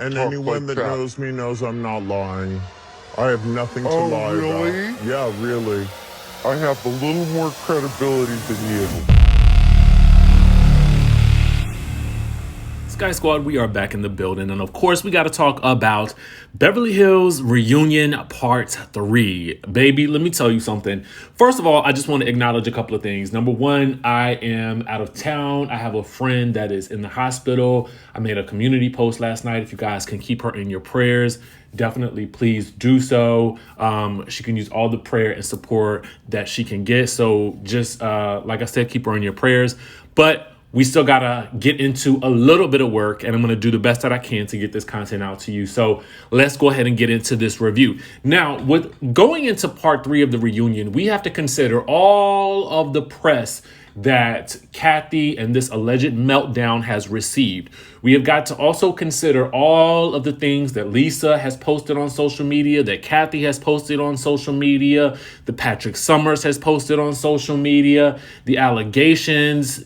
And anyone that knows me knows I'm not lying. I have nothing to lie really? about. Yeah, really. I have a little more credibility than you. Skye Squad, we are back in the building, and of course we got to talk about Beverly Hills Reunion Part 3. Baby, let me tell you something. First of all, I just want to acknowledge a couple of things. Number one, I am out of town. I have a friend that is in the hospital. I made a community post last night. If you guys can keep her in your prayers, definitely please do so. She can use all the prayer and support that she can get. So just like I said, keep her in your prayers. But we still got to get into a little bit of work, and I'm going to do the best that I can to get this content out to you. So let's go ahead and get into this review. Now, with going into part 3 of the reunion, we have to consider all of the press that Kathy and this alleged meltdown has received. We have got to also consider all of the things that Lisa has posted on social media, that Kathy has posted on social media, the Patrick Summers has posted on social media, the allegations,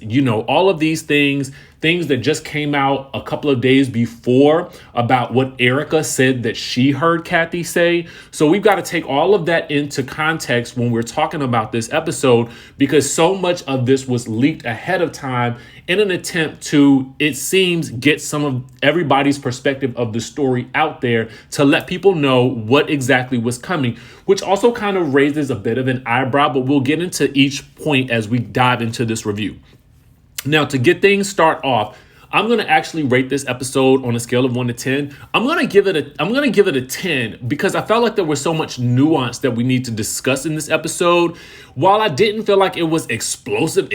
all of these things that just came out a couple of days before about what Erika said that she heard Kathy say. So we've got to take all of that into context when we're talking about this episode, because so much of this was leaked ahead of time in an attempt to, it seems, get some of everybody's perspective of the story out there to let people know what exactly was coming, which also kind of raises a bit of an eyebrow, but we'll get into each point as we dive into this review. Now, to get things start off, I'm going to actually rate this episode on a scale of 1 to 10. I'm going to give it a 10 because I felt like there was so much nuance that we need to discuss in this episode. While I didn't feel like it was explosive,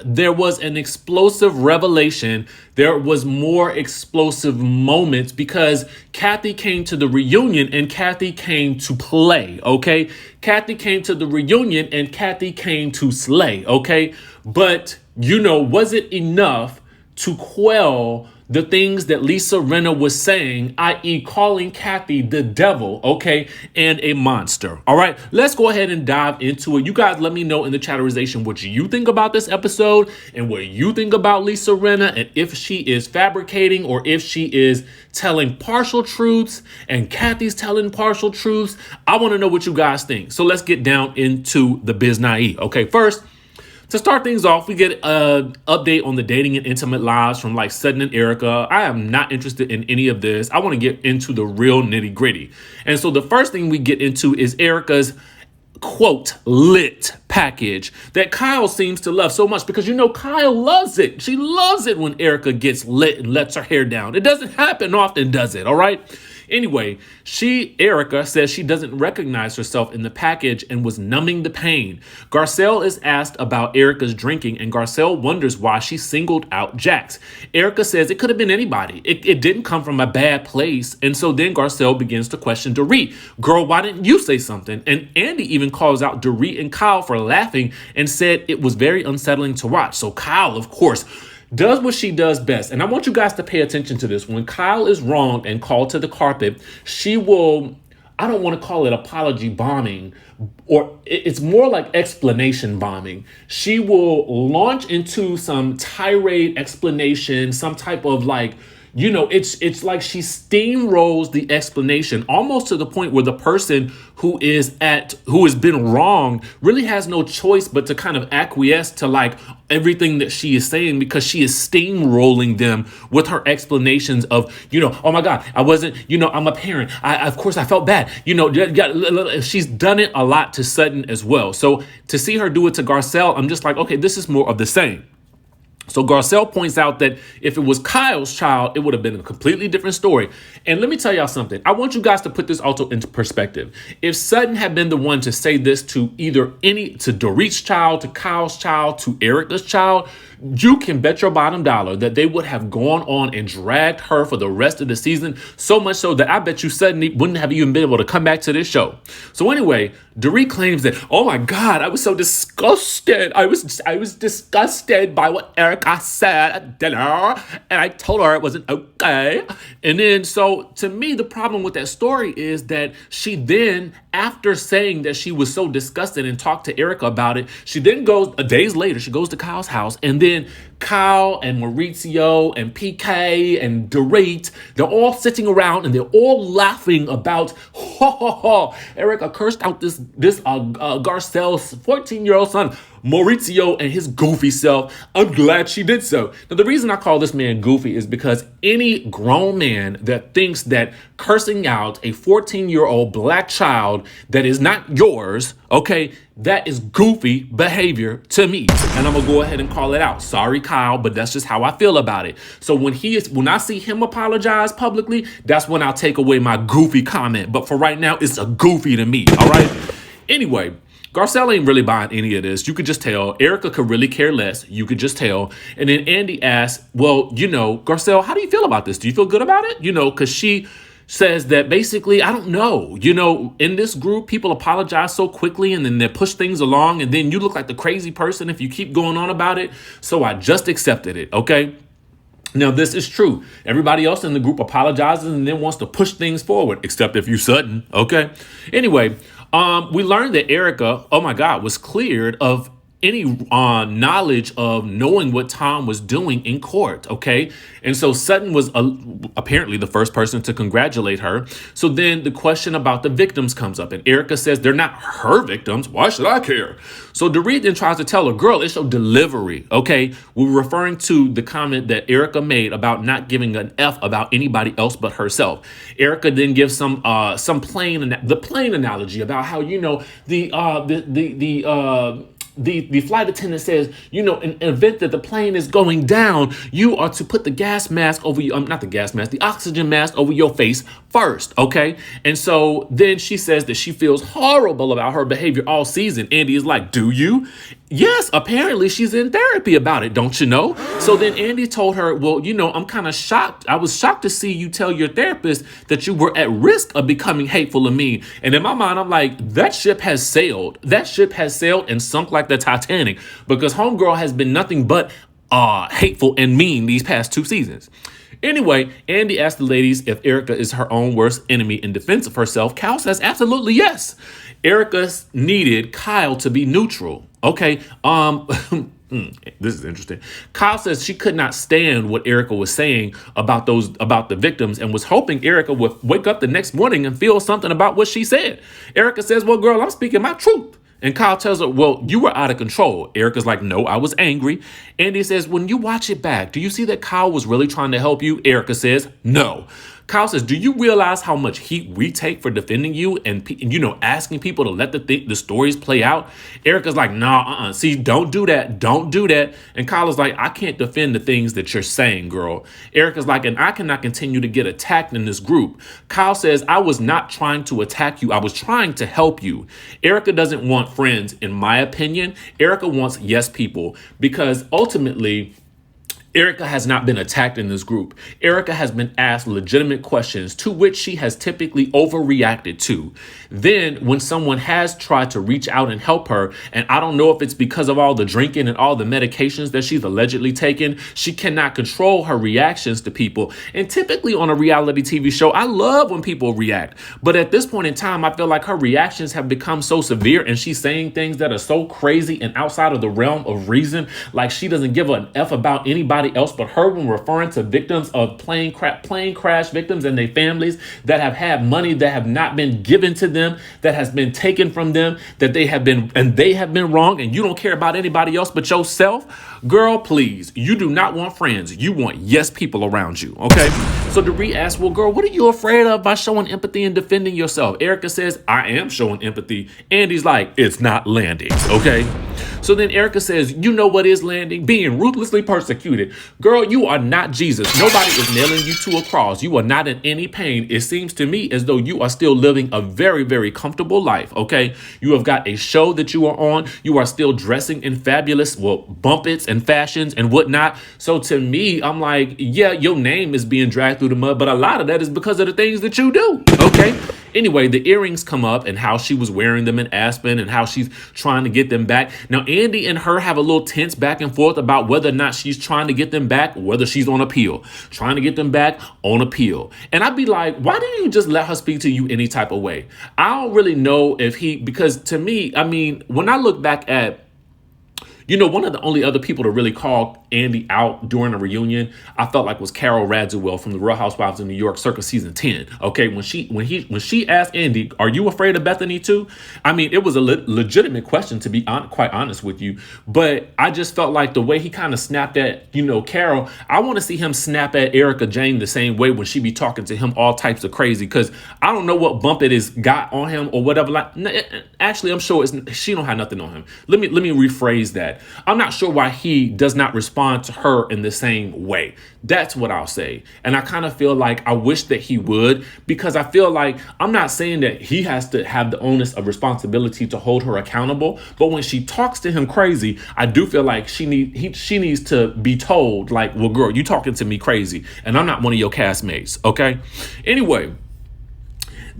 there was an explosive revelation. There was more explosive moments because Kathy came to the reunion and Kathy came to play, okay? Kathy came to the reunion and Kathy came to slay, okay? But, was it enough to quell the things that Lisa Rinna was saying, i.e. calling Kathy the devil, okay, and a monster? All right, let's go ahead and dive into it. You guys let me know in the chatterization what you think about this episode and what you think about Lisa Rinna, and if she is fabricating or if she is telling partial truths and Kathy's telling partial truths. I want to know what you guys think. So let's get down into the biz naive. Okay, first, to start things off, we get an update on the dating and intimate lives from Sutton and Erika. I am not interested in any of this. I want to get into the real nitty gritty. And so the first thing we get into is Erika's quote lit package that Kyle seems to love so much, because Kyle loves it. She loves it when Erika gets lit and lets her hair down. It doesn't happen often, does it? All right. Anyway, Erika says she doesn't recognize herself in the package and was numbing the pain. Garcelle is asked about Erika's drinking, and Garcelle wonders why she singled out Jax. Erika says it could have been anybody. It didn't come from a bad place. And so then Garcelle begins to question Dorit. Girl, why didn't you say something? And Andy even calls out Dorit and Kyle for laughing and said it was very unsettling to watch. So Kyle, of course, does what she does best. And I want you guys to pay attention to this. When Kyle is wrong and called to the carpet, she will, I don't want to call it apology bombing, or it's more like explanation bombing. She will launch into some tirade explanation, some type of it's like she steamrolls the explanation almost to the point where the person who has been wrong really has no choice but to kind of acquiesce to everything that she is saying, because she is steamrolling them with her explanations of, oh my God, I wasn't, I'm a parent. Of course I felt bad. She's done it a lot to Sutton as well. So to see her do it to Garcelle, I'm just like, okay, this is more of the same. So Garcelle points out that if it was Kyle's child, it would have been a completely different story. And let me tell y'all something. I want you guys to put this also into perspective. If Sutton had been the one to say this to to Dorit's child, to Kyle's child, to Erika's child, you can bet your bottom dollar that they would have gone on and dragged her for the rest of the season, so much so that I bet you Sutton wouldn't have even been able to come back to this show. So anyway, Dorit claims that, oh my God, I was so disgusted. I was disgusted by what Erika said at dinner, and I told her it wasn't okay. And then, so to me, the problem with that story is that she then, after saying that she was so disgusted and talked to Erika about it, she then goes, days later, she goes to Kyle's house, and then Kyle and Maurizio and PK and Dorit, they're all sitting around and they're all laughing about, Erika cursed out this Garcelle's 14-year-old son, Maurizio, and his goofy self. I'm glad she did so. Now, the reason I call this man goofy is because any grown man that thinks that cursing out a 14-year-old black child that is not yours, okay, that is goofy behavior to me. And I'm gonna go ahead and call it out. Sorry, Kyle, but that's just how I feel about it. So when I see him apologize publicly, that's when I'll take away my goofy comment. But for right now, it's a goofy to me, all right? Anyway, Garcelle ain't really buying any of this. You could just tell. Erika could really care less. You could just tell. And then Andy asked, well, Garcelle, how do you feel about this? Do you feel good about it? Because she says that basically, I don't know. In this group, people apologize so quickly and then they push things along. And then you look like the crazy person if you keep going on about it. So I just accepted it, okay? Now, this is true. Everybody else in the group apologizes and then wants to push things forward, except if you Sutton, okay? Anyway, we learned that Erika, oh my God, was cleared of any knowledge of knowing what Tom was doing in court, okay? And so Sutton was apparently the first person to congratulate her. So then the question about the victims comes up, and Erika says they're not her victims. Why should I care? So Dorit then tries to tell her, girl, it's your delivery, okay? We're referring to the comment that Erika made about not giving an F about anybody else but herself. Erika then gives some plain analogy about how, the flight attendant says, in an event that the plane is going down, you are to put the gas mask over you, the oxygen mask over your face first, okay? And so then she says that she feels horrible about her behavior all season. Andy is like, do you? Yes, apparently she's in therapy about it, don't you know? So then Andy told her, well, I'm kind of shocked. I was shocked to see you tell your therapist that you were at risk of becoming hateful to me. And in my mind, I'm like, that ship has sailed. That ship has sailed and sunk like the Titanic, because homegirl has been nothing but hateful and mean these past 2 seasons. Anyway, Andy asked the ladies if Erika is her own worst enemy in defense of herself. Kyle says absolutely yes. Erika needed Kyle to be neutral. Okay, this is interesting. Kyle says she could not stand what Erika was saying about the victims and was hoping Erika would wake up the next morning and feel something about what she said. Erika says, well, girl, I'm speaking my truth. And Kyle tells her, well, you were out of control. Erika's like, no, I was angry. Andy says, when you watch it back, do you see that Kyle was really trying to help you? Erika says, no. Kyle says, do you realize how much heat we take for defending you and asking people to let the stories play out? Erika's like, nah, see, don't do that. Don't do that. And Kyle is like, I can't defend the things that you're saying, girl. Erika's like, and I cannot continue to get attacked in this group. Kyle says, I was not trying to attack you. I was trying to help you. Erika doesn't want friends, in my opinion. Erika wants yes people, because ultimately, Erika has not been attacked in this group. Erika has been asked legitimate questions to which she has typically overreacted to. Then when someone has tried to reach out and help her, and I don't know if it's because of all the drinking and all the medications that she's allegedly taken, she cannot control her reactions to people. And typically on a reality TV show, I love when people react. But at this point in time, I feel like her reactions have become so severe and she's saying things that are so crazy and outside of the realm of reason. Like she doesn't give an F about anybody else but her when referring to victims of plane crash victims and their families that have had money that have not been given to them, that has been taken from them, that they have been wrong, and you don't care about anybody else but yourself. Girl, please, you do not want friends. You want yes people around you, okay? So Dorit asks, well, girl, what are you afraid of by showing empathy and defending yourself? Erika says, I am showing empathy. Andy's like, it's not landing, okay? So then Erika says, you know what is landing? Being ruthlessly persecuted. Girl, you are not Jesus. Nobody is nailing you to a cross. You are not in any pain. It seems to me as though you are still living a very, very comfortable life, okay? You have got a show that you are on. You are still dressing in fabulous, bumpets and fashions and whatnot. So to me, I'm like, yeah, your name is being dragged through the mud, but a lot of that is because of the things that you do, okay? Anyway, the earrings come up and how she was wearing them in Aspen and how she's trying to get them back. Now, Andy and her have a little tense back and forth about whether or not she's trying to get them back, or whether she's on appeal. Trying to get them back on appeal. And I'd be like, why didn't you just let her speak to you any type of way? I don't really know if because to me, I mean, when I look back at One of the only other people to really call Andy out during a reunion, I felt like was Carol Radziwill from the Real Housewives of New York, circa season 10. Okay, when she asked Andy, "Are you afraid of Bethany too?" I mean, it was a legitimate question, to be quite honest with you. But I just felt like the way he kind of snapped at, Carol, I want to see him snap at Erika Jayne the same way when she be talking to him all types of crazy. Because I don't know what bump it is got on him or whatever. Like, actually, I'm sure she don't have nothing on him. Let me rephrase that. I'm not sure why he does not respond to her in the same way. That's what I'll say. And I kind of feel like I wish that he would, because I feel like, I'm not saying that he has to have the onus of responsibility to hold her accountable, but when she talks to him crazy, I do feel like she needs to be told, like, well, girl, you talking to me crazy, and I'm not one of your castmates, okay? Anyway,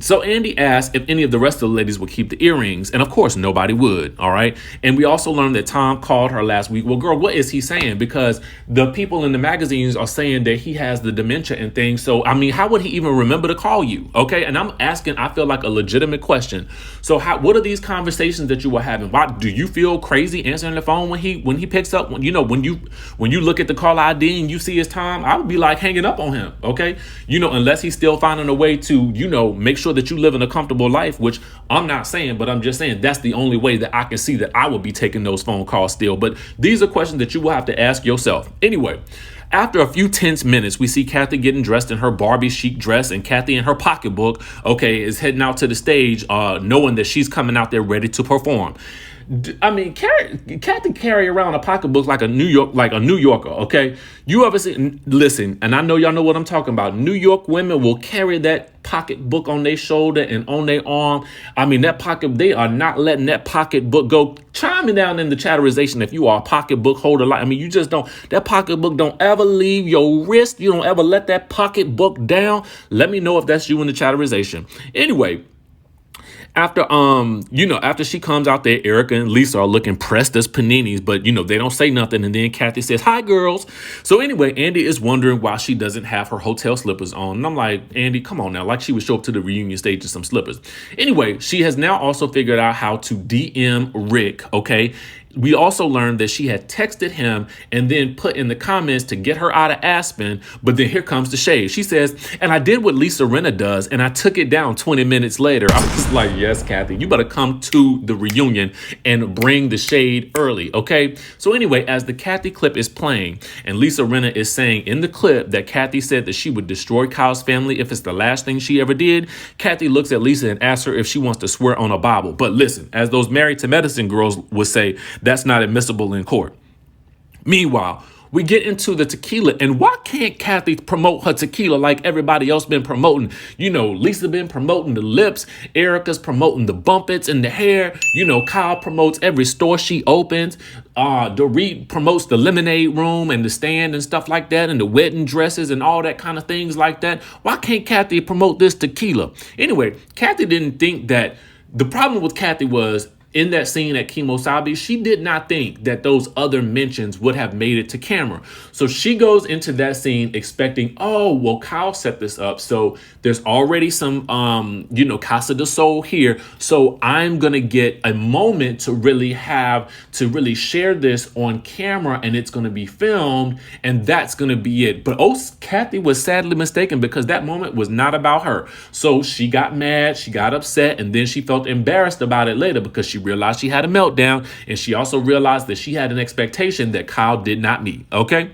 so Andy asked if any of the rest of the ladies would keep the earrings, and of course nobody would, all right? And we also learned that Tom called her last week. Well, girl, what is he saying? Because the people in the magazines are saying that he has the dementia and things. So, I mean, how would he even remember to call you, okay? And I'm asking, I feel like, a legitimate question. So what are these conversations that you were having? Why do you feel crazy answering the phone when he picks up? When you look at the call ID and you see it's Tom, I would be like hanging up on him, okay? Unless he's still finding a way to, make sure that you live in a comfortable life, which I'm not saying, but I'm just saying that's the only way that I can see that I would be taking those phone calls still. But these are questions that you will have to ask yourself. Anyway, after a few tense minutes, we see Kathy getting dressed in her Barbie chic dress, and Kathy in her pocketbook, okay, is heading out to the stage, knowing that she's coming out there ready to perform. I mean, Kathy carry around a pocketbook like a New Yorker, okay? You ever see, listen, and I know y'all know what I'm talking about. New York women will carry that pocketbook on their shoulder and on their arm. I mean, they are not letting that pocketbook go. Chime me down in the chatterization if you are a pocketbook holder. I mean, you just don't, that pocketbook don't ever leave your wrist. You don't ever let that pocketbook down. Let me know if that's you in the chatterization. Anyway, after she comes out there, Erika and Lisa are looking pressed as paninis, but they don't say nothing. And then Kathy says, "Hi, girls." So anyway, Andy is wondering why she doesn't have her hotel slippers on. And I'm like, Andy, come on now. Like, she would show up to the reunion stage in some slippers. Anyway, she has now also figured out how to DM Rick, okay? We also learned that she had texted him and then put in the comments to get her out of Aspen. But then here comes the shade. She says, "And I did what Lisa Rinna does, and I took it down 20 minutes later." I was like, yes, Kathy, you better come to the reunion and bring the shade early, okay? So anyway, as the Kathy clip is playing, and Lisa Rinna is saying in the clip that Kathy said that she would destroy Kyle's family if it's the last thing she ever did, Kathy looks at Lisa and asks her if she wants to swear on a Bible. But listen, as those Married to Medicine girls would say, that's not admissible in court. Meanwhile, we get into the tequila, and why can't Kathy promote her tequila like everybody else been promoting? Lisa been promoting the lips, Erika's promoting the bumpets and the hair. Kyle promotes every store she opens. Dorit promotes the lemonade room and the stand and stuff like that, and the wedding dresses and all that kind of things like that. Why can't Kathy promote this tequila? Anyway, Kathy didn't think that. The problem with Kathy was, in that scene at Kemosabe, she did not think that those other mentions would have made it to camera. So she goes into that scene expecting, oh, well, Kyle set this up. So there's already some, Casa de Sol here. So I'm going to get a moment to really share this on camera, and it's going to be filmed, and that's going to be it. But Kathy was sadly mistaken, because that moment was not about her. So she got mad, she got upset, and then she felt embarrassed about it later, because she realized she had a meltdown, and she also realized that she had an expectation that Kyle did not meet. Okay,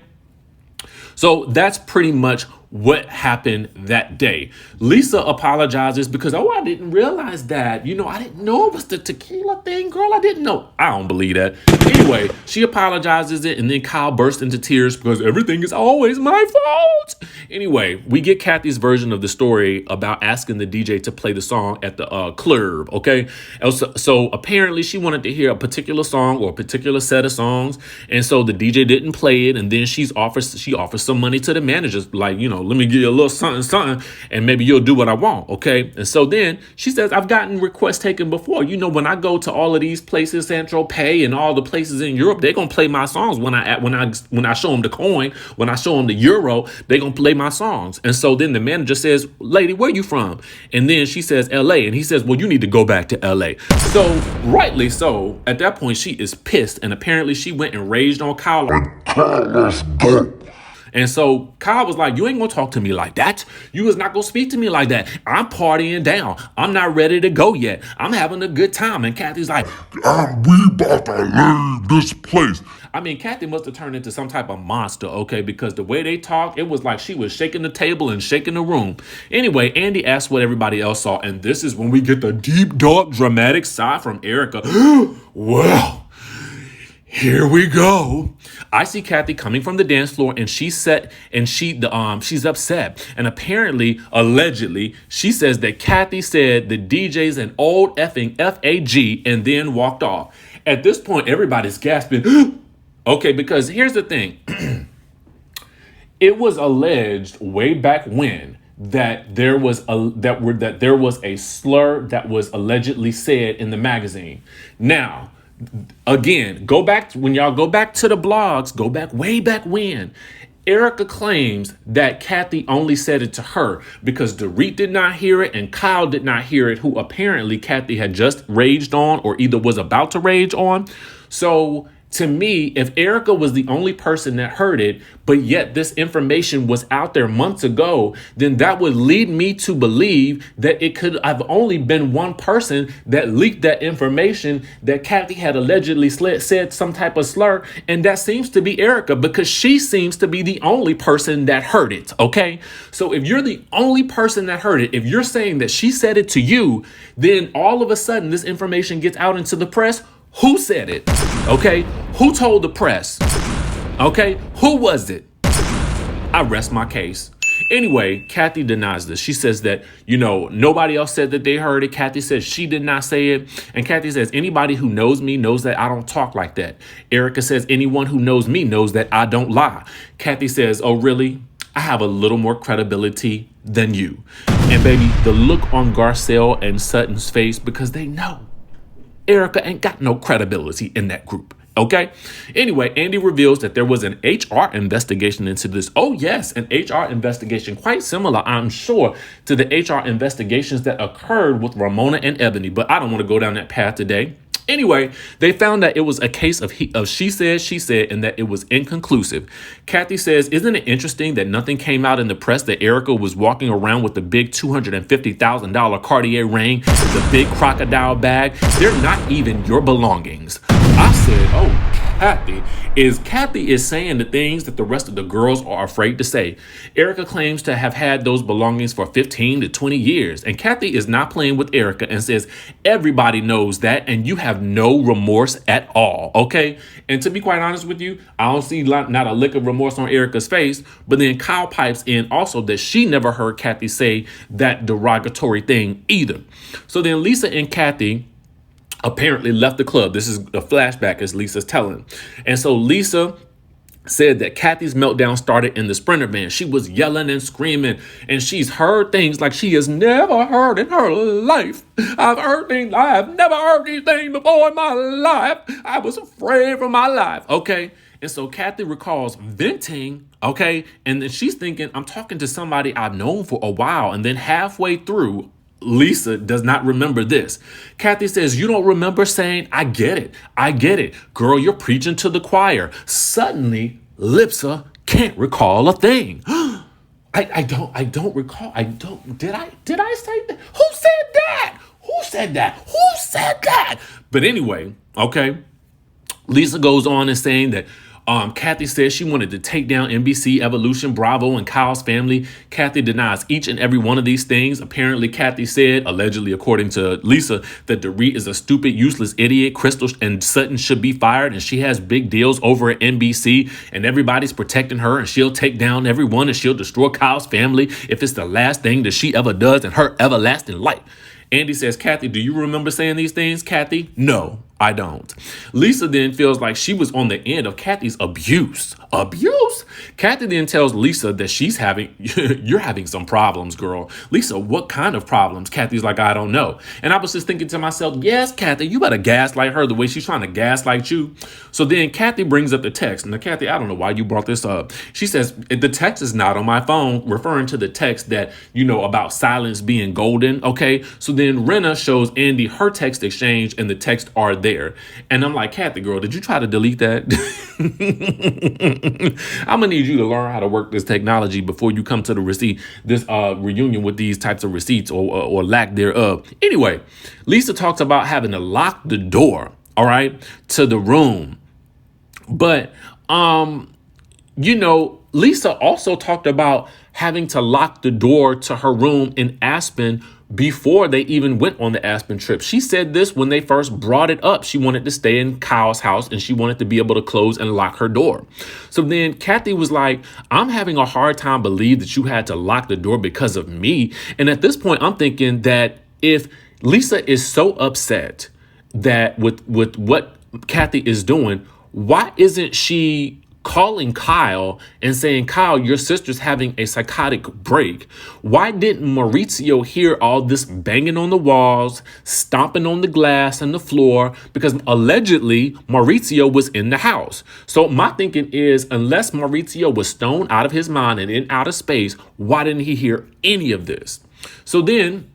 so that's pretty much what happened that day. Lisa apologizes because, I didn't realize that. I didn't know it was the tequila thing, girl. I didn't know. I don't believe that. Anyway, she apologizes it, and then Kyle bursts into tears because everything is always my fault. Anyway, we get Kathy's version of the story about asking the DJ to play the song at the club, okay? So apparently she wanted to hear a particular song or a particular set of songs, and so the DJ didn't play it, and then she offers some money to the managers, like, let me give you a little something, something, and maybe you'll do what I want, okay? And so then she says, I've gotten requests taken before. When I go to all of these places, RHOBH and all the places in Europe, they're gonna play my songs when I show them the coin, when I show them the euro, they're gonna play my songs. And so then the manager says, lady, where you from? And then she says, LA. And he says, well, you need to go back to LA. So rightly so, at that point, she is pissed. And apparently she went and raged on Kyle. Let's go. And so Kyle was like, you ain't gonna talk to me like that. You is not gonna speak to me like that. I'm partying down. I'm not ready to go yet. I'm having a good time. And Kathy's like, We about to leave this place. I mean, Kathy must have turned into some type of monster, okay? Because the way they talked, it was like she was shaking the table and shaking the room. Anyway, Andy asked what everybody else saw. And this is when we get the deep, dark, dramatic side from Erika. Well, here we go. I see Kathy coming from the dance floor, and she's upset. And apparently, allegedly, she says that Kathy said the DJ's an old effing FAG and then walked off. At this point, everybody's gasping. Okay, because here's the thing. It was alleged way back when that there was a slur that was allegedly said in the magazine. Now, again, when y'all go back to the blogs, go back way back when. Erika claims that Kathy only said it to her because Dorit did not hear it and Kyle did not hear it, who apparently Kathy had just raged on or either was about to rage on. So to me, if Erika was the only person that heard it, but yet this information was out there months ago, then that would lead me to believe that it could have only been one person that leaked that information that Kathy had allegedly said some type of slur. And that seems to be Erika because she seems to be the only person that heard it. Okay. So if you're the only person that heard it, if you're saying that she said it to you, then all of a sudden this information gets out into the press. Who said it? Okay. Who told the press? Okay. Who was it? I rest my case. Anyway, Kathy denies this. She says that, nobody else said that they heard it. Kathy says she did not say it. And Kathy says, anybody who knows me knows that I don't talk like that. Erika says, anyone who knows me knows that I don't lie. Kathy says, oh, really? I have a little more credibility than you. And baby, the look on Garcelle and Sutton's face, because they know Erika ain't got no credibility in that group. Okay. Anyway, Andy reveals that there was an HR investigation into this. Oh, yes, an HR investigation, quite similar, I'm sure, to the HR investigations that occurred with Ramona and Ebony. But I don't want to go down that path today. Anyway, they found that it was a case of she said, and that it was inconclusive. Kathy says, isn't it interesting that nothing came out in the press that Erika was walking around with the big $250,000 Cartier ring, the big crocodile bag? They're not even your belongings. I said, oh, Kathy is saying the things that the rest of the girls are afraid to say. Erika claims to have had those belongings for 15 to 20 years. And Kathy is not playing with Erika and says, everybody knows that. And you have no remorse at all. Okay. And to be quite honest with you, I don't see not a lick of remorse on Erika's face. But then Kyle pipes in also that she never heard Kathy say that derogatory thing either. So then Lisa and Kathy apparently left the club. This is a flashback as Lisa's telling. And so Lisa said that Kathy's meltdown started in the Sprinter van. She was yelling and screaming, and she's heard things like she has never heard in her life. I've heard things. I have never heard these things before in my life. I was afraid for my life. Okay. And so Kathy recalls venting. Okay. And then she's thinking, I'm talking to somebody I've known for a while. And then halfway through, Lisa does not remember this. Kathy says, you don't remember saying, I get it. Girl, you're preaching to the choir. Suddenly, Lipsa can't recall a thing. I don't recall. Did I say that? Who said that? But anyway, okay. Lisa goes on and saying that Kathy says she wanted to take down NBC, Evolution, Bravo, and Kyle's family. Kathy denies each and every one of these things. Apparently, Kathy said, allegedly according to Lisa, that Dorit is a stupid, useless idiot. Crystal and Sutton should be fired, and she has big deals over at NBC, and everybody's protecting her, and she'll take down everyone, and she'll destroy Kyle's family if it's the last thing that she ever does in her everlasting life. Andy says, Kathy, do you remember saying these things? Kathy, no, I don't. Lisa then feels like she was on the end of Kathy's abuse. Abuse? Kathy then tells Lisa that you're having some problems, girl. Lisa, what kind of problems? Kathy's like, I don't know. And I was just thinking to myself, yes, Kathy, you better gaslight her the way she's trying to gaslight you. So then Kathy brings up the text. Now, Kathy, I don't know why you brought this up. She says, the text is not on my phone, referring to the text that, about silence being golden. Okay. So then Renna shows Andy her text exchange and the text are there. And I'm like, Kathy, girl, did you try to delete that? I'm gonna need you to learn how to work this technology before you come to the reunion with these types of receipts or lack thereof. Anyway, Lisa talks about having to lock the door, all right, to the room. But, Lisa also talked about having to lock the door to her room in Aspen before they even went on the Aspen trip. She said this when they first brought it up. She wanted to stay in Kyle's house and she wanted to be able to close and lock her door. So then Kathy was like, I'm having a hard time believing that you had to lock the door because of me. And at this point, I'm thinking that if Lisa is so upset that with what Kathy is doing, why isn't she calling Kyle and saying, Kyle, your sister's having a psychotic break? Why didn't Maurizio hear all this banging on the walls, stomping on the glass and the floor? Because allegedly Maurizio was in the house. So my thinking is, unless Maurizio was stoned out of his mind and in outer space, why didn't he hear any of this? So then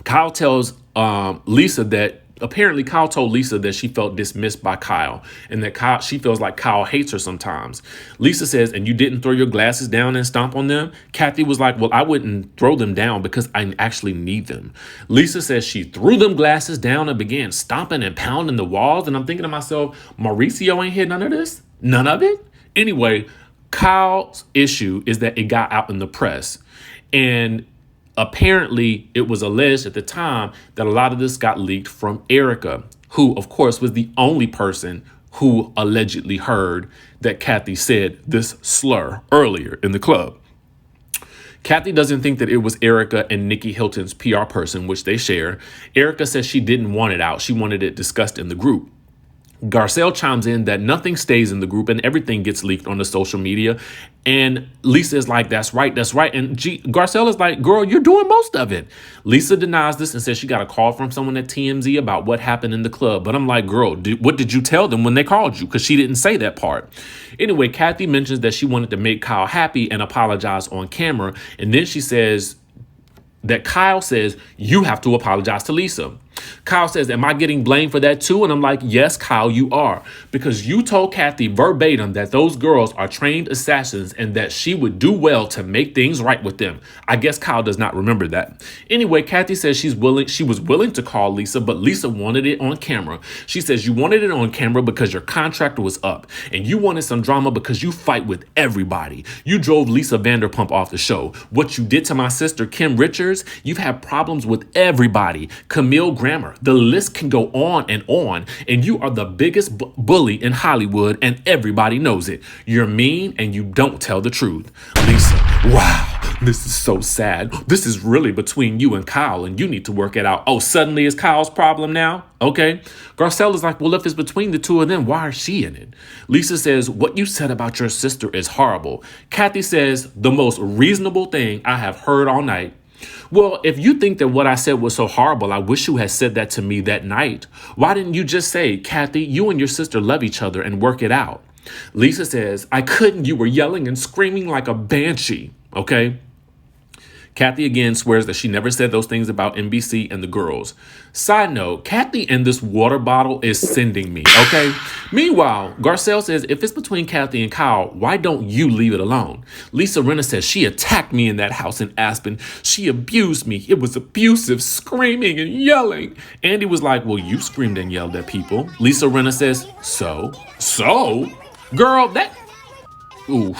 Kyle tells Lisa that apparently Kyle told Lisa that she felt dismissed by Kyle and that she feels like Kyle hates her sometimes. Lisa says, and you didn't throw your glasses down and stomp on them? Kathy was like, well, I wouldn't throw them down because I actually need them. Lisa says she threw them glasses down and began stomping and pounding the walls. And I'm thinking to myself, Mauricio ain't hear none of this? None of it? Anyway, Kyle's issue is that it got out in the press. And apparently, it was alleged at the time that a lot of this got leaked from Erika, who, of course, was the only person who allegedly heard that Kathy said this slur earlier in the club. Kathy doesn't think that it was Erika and Nikki Hilton's PR person, which they share. Erika says she didn't want it out. She wanted it discussed in the group. Garcelle chimes in that nothing stays in the group and everything gets leaked on the social media. And Lisa is like, that's right, that's right. And Garcelle is like, girl, you're doing most of it. Lisa denies this and says she got a call from someone at TMZ about what happened in the club. But I'm like, girl, what did you tell them when they called you? Because she didn't say that part. Anyway, Kathy mentions that she wanted to make Kyle happy and apologize on camera. And then she says that Kyle says, you have to apologize to Lisa. Kyle says, am I getting blamed for that too? And I'm like, yes, Kyle, you are. Because you told Kathy verbatim that those girls are trained assassins and that she would do well to make things right with them. I guess Kyle does not remember that. Anyway, Kathy says she was willing to call Lisa, but Lisa wanted it on camera. She says you wanted it on camera because your contract was up and you wanted some drama because you fight with everybody. You drove Lisa Vanderpump off the show. What you did to my sister, Kim Richards, you've had problems with everybody. Camille Grammer. The list can go on, and you are the biggest bully in Hollywood, and everybody knows it. You're mean, and you don't tell the truth. Lisa, wow, this is so sad. This is really between you and Kyle, and you need to work it out. Oh, suddenly it's Kyle's problem now? Okay. Garcelle is like, well, if it's between the two of them, why is she in it? Lisa says, what you said about your sister is horrible. Kathy says, the most reasonable thing I have heard all night. Well, if you think that what I said was so horrible, I wish you had said that to me that night. Why didn't you just say, Kathy, you and your sister love each other and work it out? Lisa says, I couldn't. You were yelling and screaming like a banshee. Okay. Kathy again swears that she never said those things about NBC and the girls. Side note, Kathy and this water bottle is sending me, okay? Meanwhile, Garcelle says, if it's between Kathy and Kyle, why don't you leave it alone? Lisa Rinna says, she attacked me in that house in Aspen. She abused me. It was abusive, screaming and yelling. Andy was like, well, you screamed and yelled at people. Lisa Rinna says, so? Girl, that... Ooh.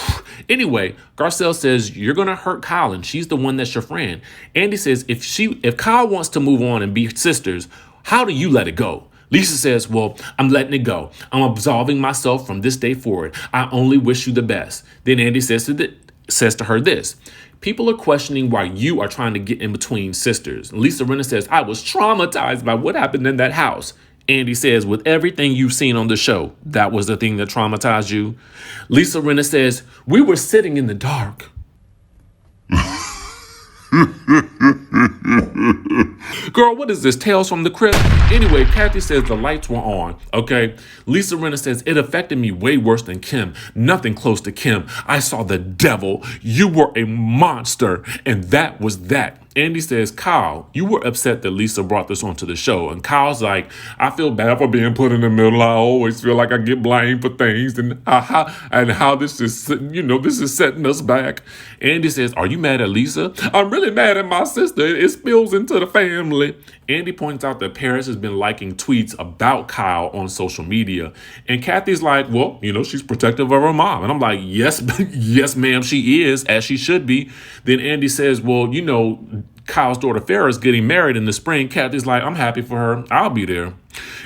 Anyway, Garcelle says, you're going to hurt Kyle and she's the one that's your friend. Andy says, if Kyle wants to move on and be sisters, how do you let it go? Lisa says, well, I'm letting it go. I'm absolving myself from this day forward. I only wish you the best. Then Andy says to her this. People are questioning why you are trying to get in between sisters. Lisa Rinna says, I was traumatized by what happened in that house. Andy says, with everything you've seen on the show, that was the thing that traumatized you. Lisa Rinna says, we were sitting in the dark. Girl, what is this? Tales from the Crypt? Anyway, Kathy says the lights were on, okay? Lisa Rinna says, it affected me way worse than Kim. Nothing close to Kim. I saw the devil. You were a monster. And that was that. Andy says, Kyle, you were upset that Lisa brought this onto the show. And Kyle's like, I feel bad for being put in the middle. I always feel like I get blamed for things and how this is, this is setting us back. Andy says, are you mad at Lisa? I'm really mad at my sister. It spills into the family. Andy points out that Paris has been liking tweets about Kyle on social media. And Kathy's like, well, she's protective of her mom. And I'm like, yes, yes, ma'am, she is, as she should be. Then Andy says, well, Kyle's daughter Farrah is getting married in the spring. Kathy's like, I'm happy for her. I'll be there.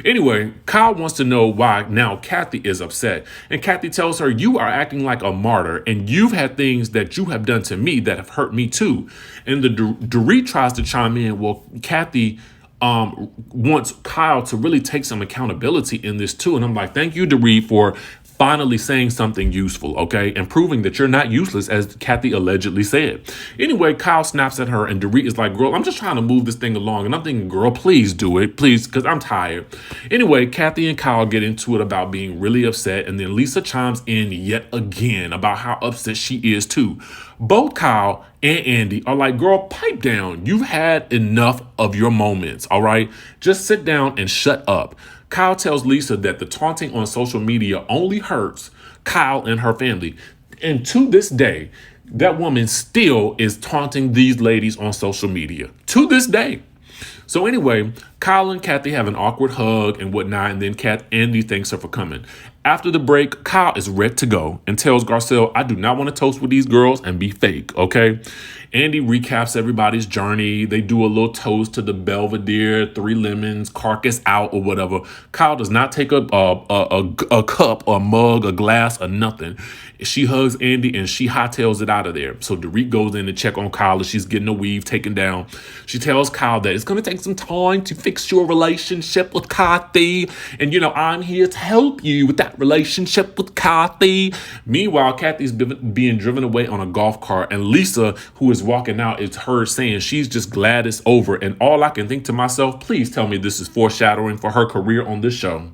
Anyway, Kyle wants to know why now Kathy is upset. And Kathy tells her, you are acting like a martyr and you've had things that you have done to me that have hurt me too. And the Dorit tries to chime in. Well, Kathy wants Kyle to really take some accountability in this too. And I'm like, thank you, Dorit, for finally saying something useful, okay? And proving that you're not useless, as Kathy allegedly said. Anyway, Kyle snaps at her and Dorit is like, girl, I'm just trying to move this thing along. And I'm thinking, girl, please do it, please, because I'm tired. Anyway, Kathy and Kyle get into it about being really upset. And then Lisa chimes in yet again about how upset she is too. Both Kyle and Andy are like, girl, pipe down. You've had enough of your moments, all right? Just sit down and shut up. Kyle tells Lisa that the taunting on social media only hurts Kyle and her family. And to this day, that woman still is taunting these ladies on social media. To this day. So anyway, Kyle and Kathy have an awkward hug and whatnot, and then Andy thanks her for coming. After the break, Kyle is ready to go and tells Garcelle, I do not want to toast with these girls and be fake, okay? Andy recaps everybody's journey. They do a little toast to the Belvedere, 3 lemons, carcass out or whatever. Kyle does not take a cup, a mug, a glass, or nothing. She hugs Andy and she hightails it out of there. So Dorit goes in to check on Kyle as she's getting a weave taken down. She tells Kyle that it's going to take some time to fix your relationship with Kathy. And, I'm here to help you with that relationship with Kathy. Meanwhile, Kathy's being driven away on a golf cart. And Lisa, who is walking out, is heard saying she's just glad it's over. And all I can think to myself, please tell me this is foreshadowing for her career on this show.